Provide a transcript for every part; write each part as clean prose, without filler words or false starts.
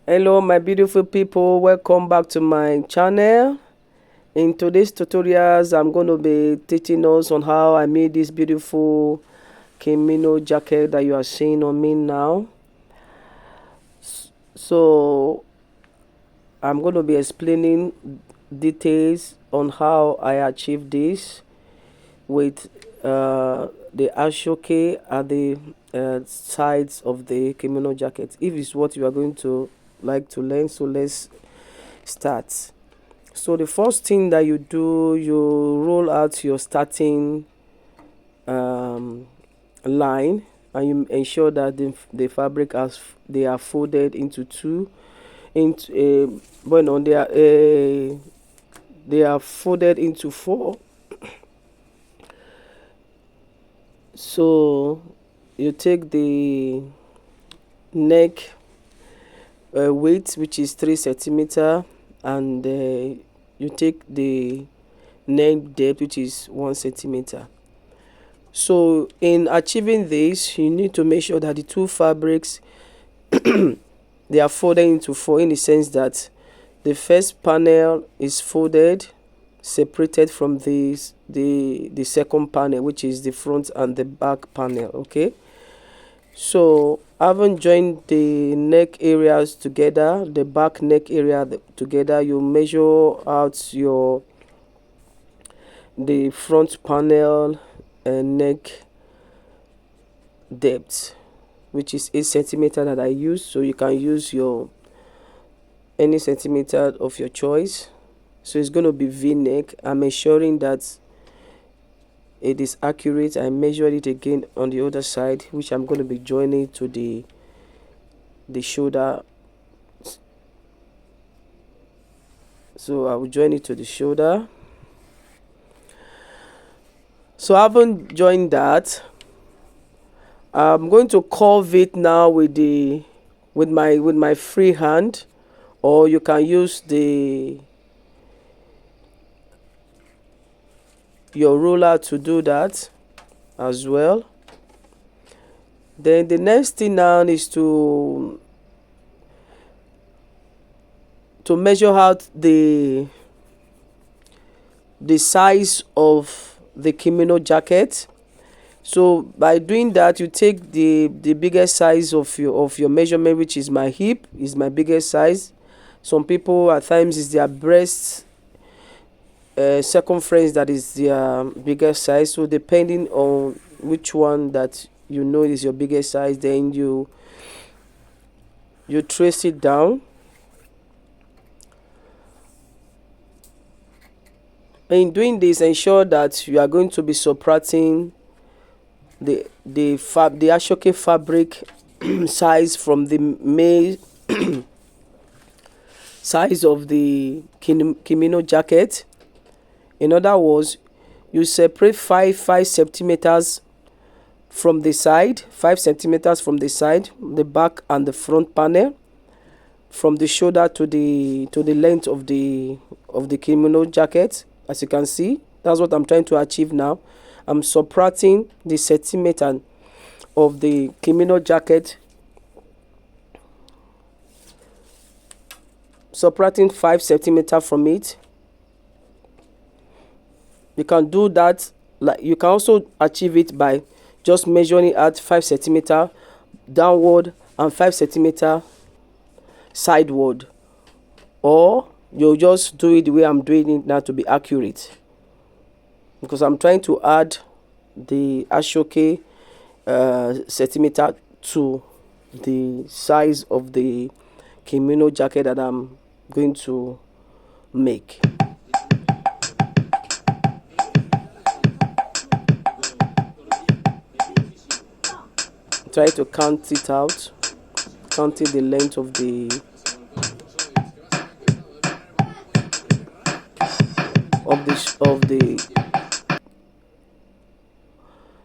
Hello my beautiful people, welcome back to my channel. In today's tutorials I'm going to be teaching us on how I made this beautiful Kimino jacket that you are seeing on me now. So I'm going to be explaining details on how I achieved this with the Asoke at the sides of the Kimono jacket. If it's what you are going to like to learn, so let's start. So the first thing that you do, you roll out your starting line, and you ensure that the fabric they are folded into two, into bueno they are folded into four. So you take the neck weight, which is 3 centimeter, and you take the neck depth, which is 1 centimeter. So in achieving this, you need to make sure that the two fabrics they are folded into four, in the sense that the first panel is folded, separated from the second panel, which is the front and the back panel. Okay, so having joined the neck areas together, the back neck area together, you measure out the front panel and neck depth, which is 8 centimeter that I use. So you can use your any centimeter of your choice. So it's going to be v-neck. I'm ensuring that it is accurate. I measured it again on the other side, which I'm going to be joining to the shoulder. So I will join it to the shoulder. So I haven't joined that. I'm going to curve it now with my free hand, or you can use your ruler to do that as well. Then the next thing now is to measure out the size of the Kimino jacket. So by doing that, you take the biggest size of your measurement, which is my hip, is my biggest size. Some people at times is their breast circumference that is their biggest size. So depending on which one that you know is your biggest size, then you trace it down. In doing this, ensure that you are going to be subtracting the Asoke fabric size from the male size of the Kimino jacket. In other words, you separate 5 centimeters from the side, 5 centimeters from the side, the back and the front panel, from the shoulder to the length of the Kimino jacket. As you can see, that's what I'm trying to achieve now. I'm subtracting the centimeter of the Kimino jacket, subtracting 5 centimeters from it. You can do that, like you can also achieve it by just measuring at 5 centimeters downward and 5 centimeters sideward, or you just do it the way I'm doing it now to be accurate, because I'm trying to add the Asoke centimeter to the size of the Kimino jacket that I'm going to make. Try to count it out, counting the length of the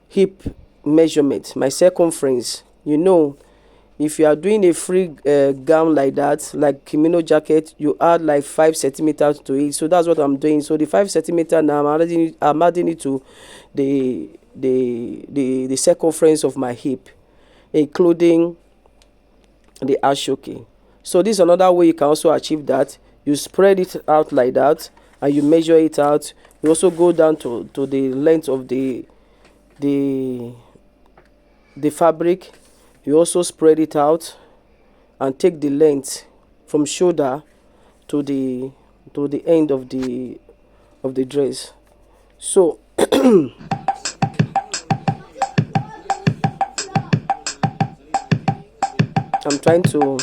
hip measurement, my circumference. If you are doing a free gown like that, like Kimino jacket, you add like 5 centimeters to it. So that's what I'm doing. So the 5 centimeter now, I'm adding it to the circumference of my hip, including the Asoke. So this is another way you can also achieve that. You spread it out like that and you measure it out. You also go down to the length of the fabric. You also spread it out and take the length from shoulder to the end of the dress. So I'm trying to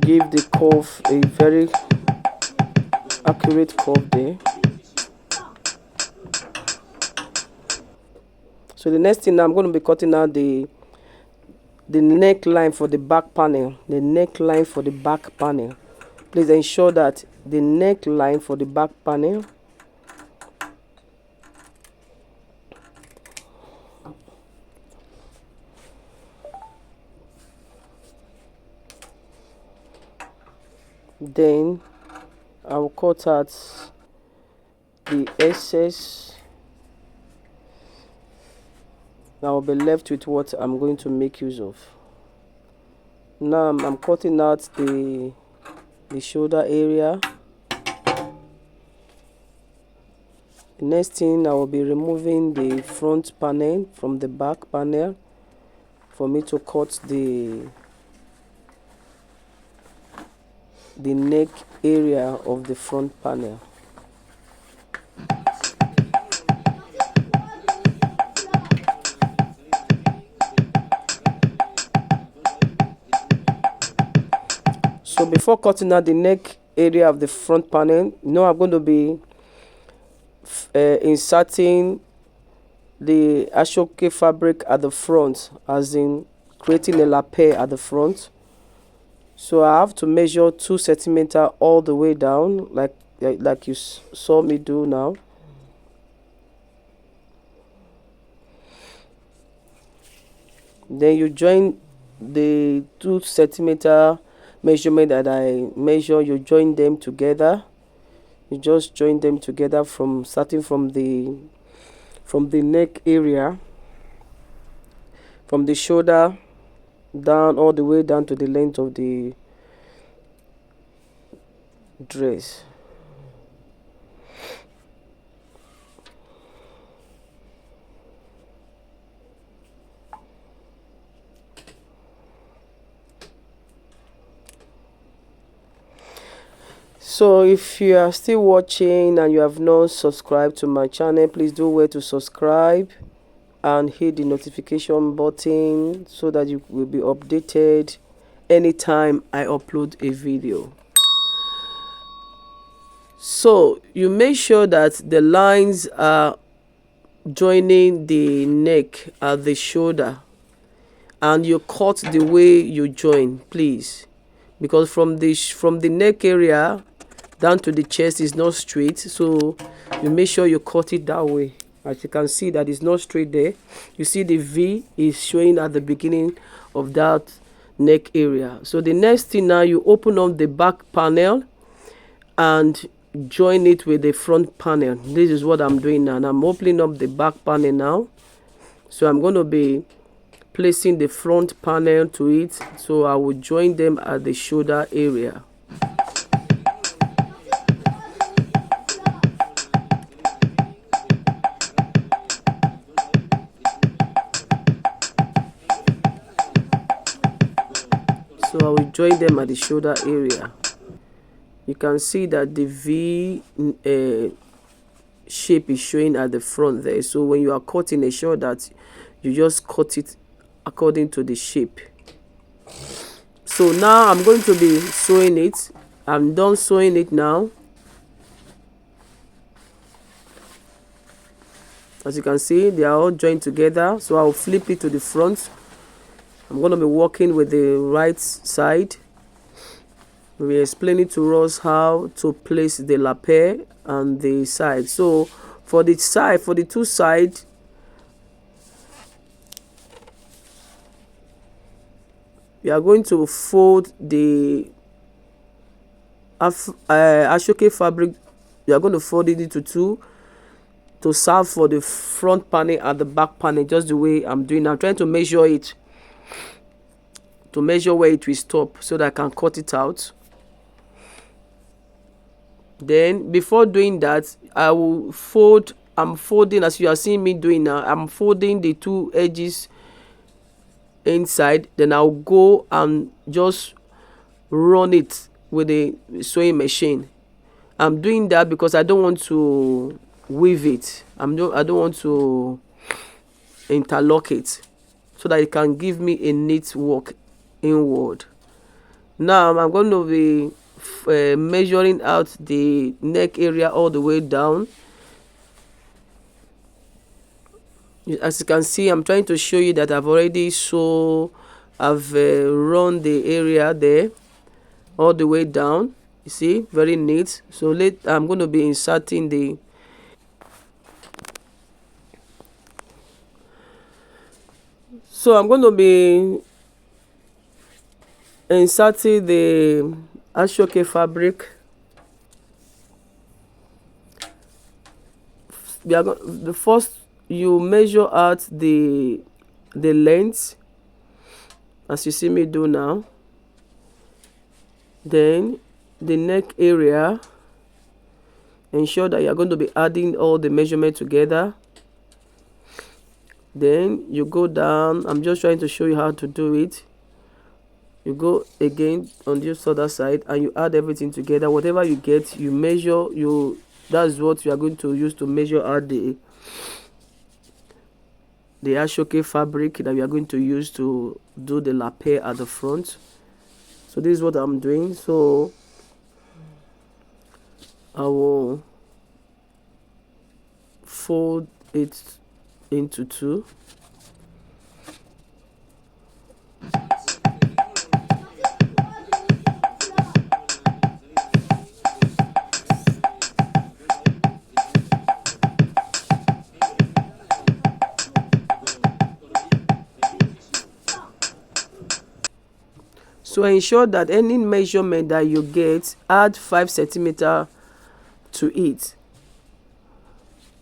give the curve a very accurate curve there. So the next thing now, I'm going to be cutting out the neckline for the back panel. The neckline for the back panel. Please ensure that the neckline for the back panel then I will cut out the excess. I will be left with what I'm going to make use of. Now I'm cutting out the shoulder area. The next thing, I will be removing the front panel from the back panel for me to cut the neck area of the front panel. So before cutting out the neck area of the front panel, I'm going to be inserting the Asoke fabric at the front, as in creating a lapel at the front. So I have to measure 2 centimeters all the way down, like you saw me do now. Then you join the 2 centimeter measurement that I measure. You join them together. You just join them together from starting from the neck area, from the shoulder down all the way down to the length of the dress. So if you are still watching and you have not subscribed to my channel, please do well to subscribe and hit the notification button so that you will be updated anytime I upload a video. So you make sure that the lines are joining the neck at the shoulder, and you cut the way you join, please, because from the neck area down to the chest is not straight. So you make sure you cut it that way. As you can see, that is not straight there. You see the V is showing at the beginning of that neck area. So the next thing, now you open up the back panel and join it with the front panel. This is what I'm doing now, and I'm opening up the back panel now. So I'm going to be placing the front panel to it, so I will join them at the shoulder area. So I will join them at the shoulder area. You can see that the V shape is showing at the front there. So when you are cutting, ensure that you just cut it according to the shape. So now I'm going to be sewing it. I'm done sewing it now. As you can see, they are all joined together. So I'll flip it to the front. I'm going to be working with the right side. We're explaining to us how to place the lapel and the side. So for the side, for the two sides, we are going to fold the Asoke fabric. We are going to fold it into 2 to serve for the front panel and the back panel, just the way I'm doing. I'm trying to measure it to measure where it will stop so that I can cut it out. Then before doing that, I will fold. I'm folding, as you are seeing me doing now, I'm folding the two edges inside. Then I'll go and just run it with the sewing machine. I'm doing that because I don't want to weave it. I don't want to interlock it, so that it can give me a neat work inward. Now I'm going to be measuring out the neck area all the way down. As you can see, I'm trying to show you that I've already I've run the area there all the way down. You see, very neat. So I'm going to be inserting the I'm going to be inserting the Asoke fabric. The first, you measure out the length, as you see me do now. Then the neck area, ensure that you're going to be adding all the measurement together. Then you go down. I'm just trying to show you how to do it. You go again on this other side and you add everything together. Whatever you get, you measure. That's what you are going to use to measure out the Asoke fabric that we are going to use to do the lapel at the front. So this is what I'm doing. So I will fold it into two. So ensure that any measurement that you get, add 5 centimeters to it,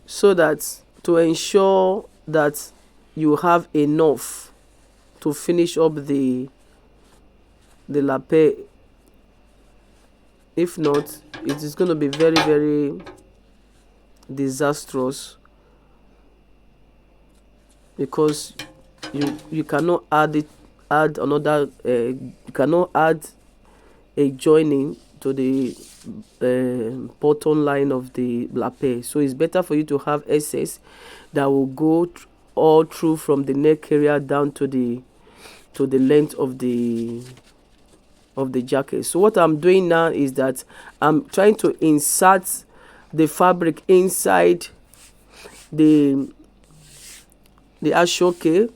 so that to ensure that you have enough to finish up the lapel. If not, it is going to be very, very disastrous, because you cannot add another you cannot add a joining to the bottom line of the lapel. So it's better for you to have excess that will go all through from the neck area down to the length of the jacket. So what I'm doing now is that I'm trying to insert the fabric inside the Asoke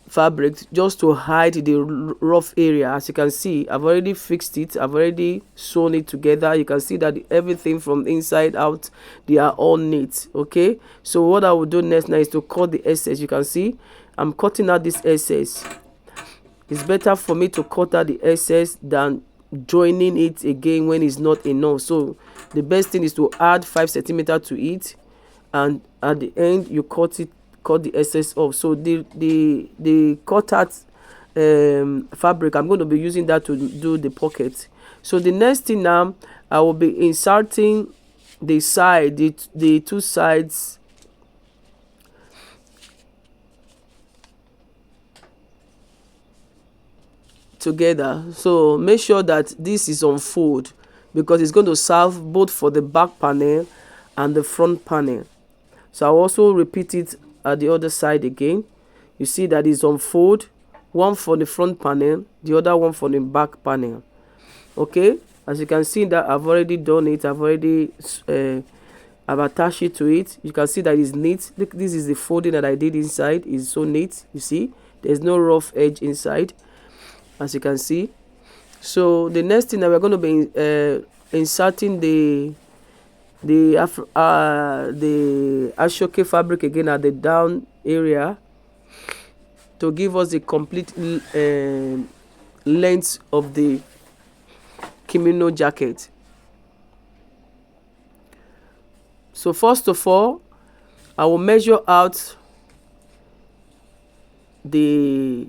fabric, just to hide the rough area. As you can see, I've already fixed it. I've already sewn it together. You can see that everything from inside out, they are all neat. Okay, so what I will do next now is to cut the excess. You can see I'm cutting out this excess. It's better for me to cut out the excess than joining it again when it's not enough. So the best thing is to add 5 centimeters to it, and at the end you cut the excess off. So the cut out fabric, I'm going to be using that to do the pocket. So the next thing now, I will be inserting the two sides together. So make sure that this is on fold, because it's going to serve both for the back panel and the front panel. So I'll also repeat it at the other side again. You see that it's on fold, one for the front panel, the other one for the back panel. Okay, as you can see that I've already done it. I've attached it to it. You can see that it's neat. Look, this is the folding that I did inside. It's so neat. You see there's no rough edge inside, as you can see. So the next thing that we're going to be inserting the Asoke fabric again at the down area, to give us the complete length of the Kimino jacket. So first of all, I will measure out the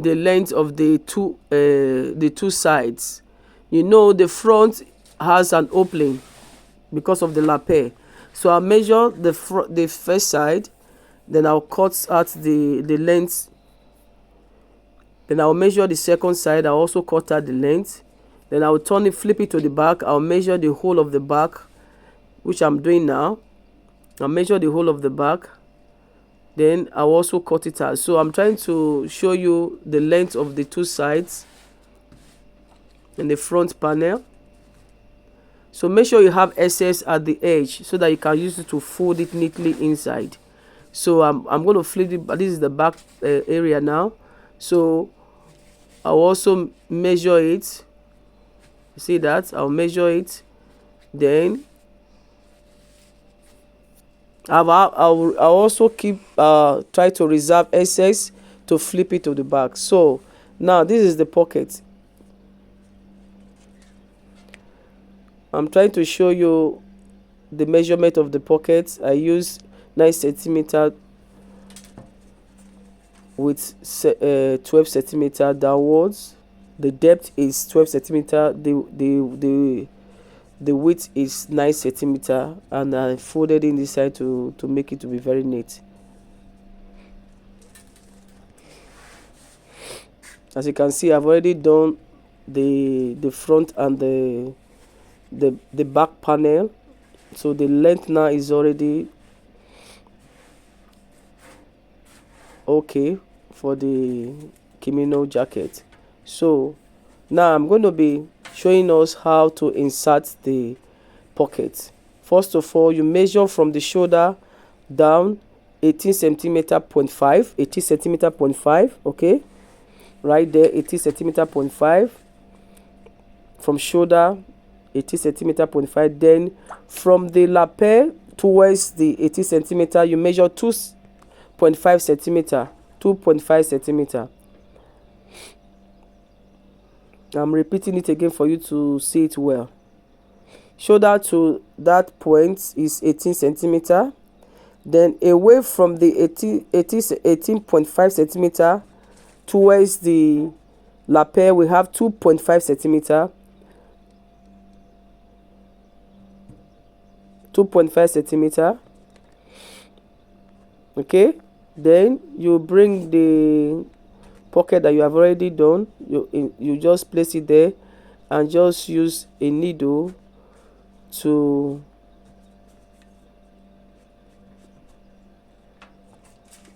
the length of the two sides. You know the front has an opening because of the lapel, so I'll measure the first side, then I'll cut out the length, then I'll measure the second side, I'll also cut out the length, then I'll turn it, flip it to the back, I'll measure the whole of the back, which I'm doing now. I'll measure the whole of the back, then I'll also cut it out. So I'm trying to show you the length of the two sides in the front panel. So make sure you have excess at the edge so that you can use it to fold it neatly inside. So I'm going to flip it, but this is the back area now. So I'll also measure it. See that? I'll measure it. Then I'll also try to reserve excess to flip it to the back. So now this is the pocket. I'm trying to show you the measurement of the pocket. I use 9 centimeter with 12 centimeter downwards. The depth is 12 centimeter. The width is 9 centimeter, and I folded in this side to make it to be very neat. As you can see, I've already done the front and the back panel, so the length now is already okay for the Kimino jacket. So now I'm going to be showing us how to insert the pocket. First of all, you measure from the shoulder down 18 centimeter 0.5, okay, right there, 18 centimeter 0.5 from shoulder, 18 centimeter 0.5. Then from the lapel towards the 18 centimeter, you measure 2.5 centimeter. I'm repeating it again for you to see it well. Shoulder to that point is 18 centimeter. Then away from the 18.5 centimeter towards the lapel, we have 2.5 centimeter. 2.5 centimeter. Okay, then you bring the pocket that you have already done, you just place it there and just use a needle to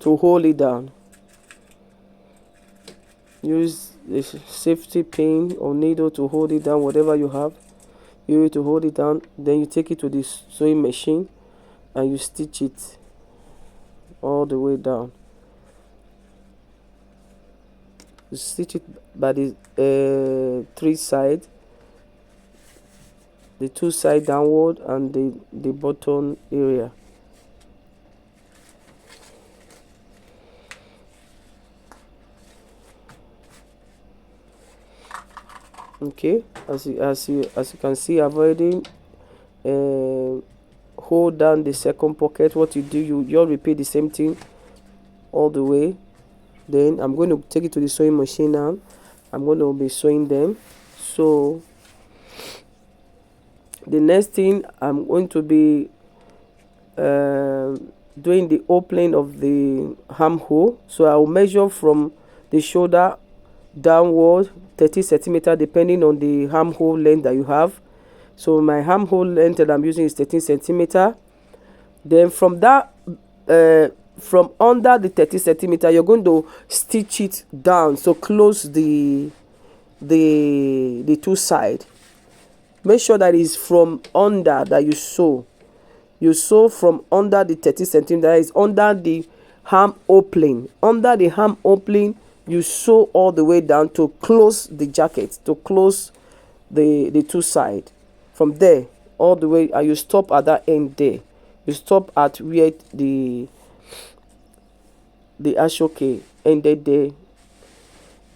hold it down. Use a safety pin or needle to hold it down, whatever you have. You need to hold it down, then you take it to the sewing machine and you stitch it all the way down. You stitch it by the 3 sides, the 2 sides downward and the bottom area. Okay, as you can see, I've already hold down the second pocket. What you do, you repeat the same thing all the way. Then I'm going to take it to the sewing machine now. I'm going to be sewing them. So the next thing, I'm going to be doing the opening of the armhole. So I'll measure from the shoulder downward 30 centimeter depending on the armhole length that you have. So my armhole length that I'm using is 13 centimeter. Then from that from under the 30 centimeter, you're going to stitch it down, so close the 2 sides. Make sure that it's from under that you sew. You sew from under the 30 centimeter, is under the arm opening. Under the arm opening, you sew all the way down to close the jacket, to close the 2 sides. From there all the way, and you stop at that end there. You stop at where the Asoke ended there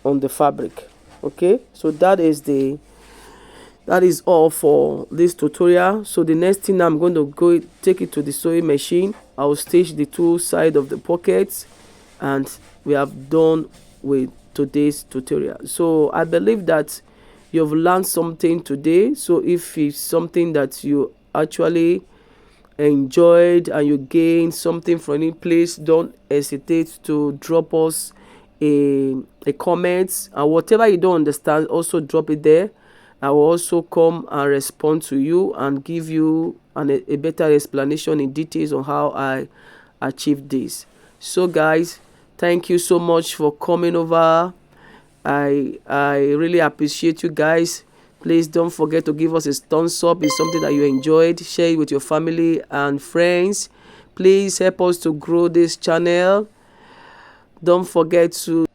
on the fabric. Okay, so that is all for this tutorial. So the next thing, I'm going to go take it to the sewing machine. I'll stitch the 2 sides of the pockets, and we have done with today's tutorial. So I believe that you've learned something today. So if it's something that you actually enjoyed and you gained something from it, please don't hesitate to drop us a comment, and whatever you don't understand, also drop it there. I will also come and respond to you and give you a better explanation in details on how I achieved this. So guys, thank you so much for coming over. I really appreciate you guys. Please don't forget to give us a thumbs up. It's something that you enjoyed. Share it with your family and friends. Please help us to grow this channel. Don't forget to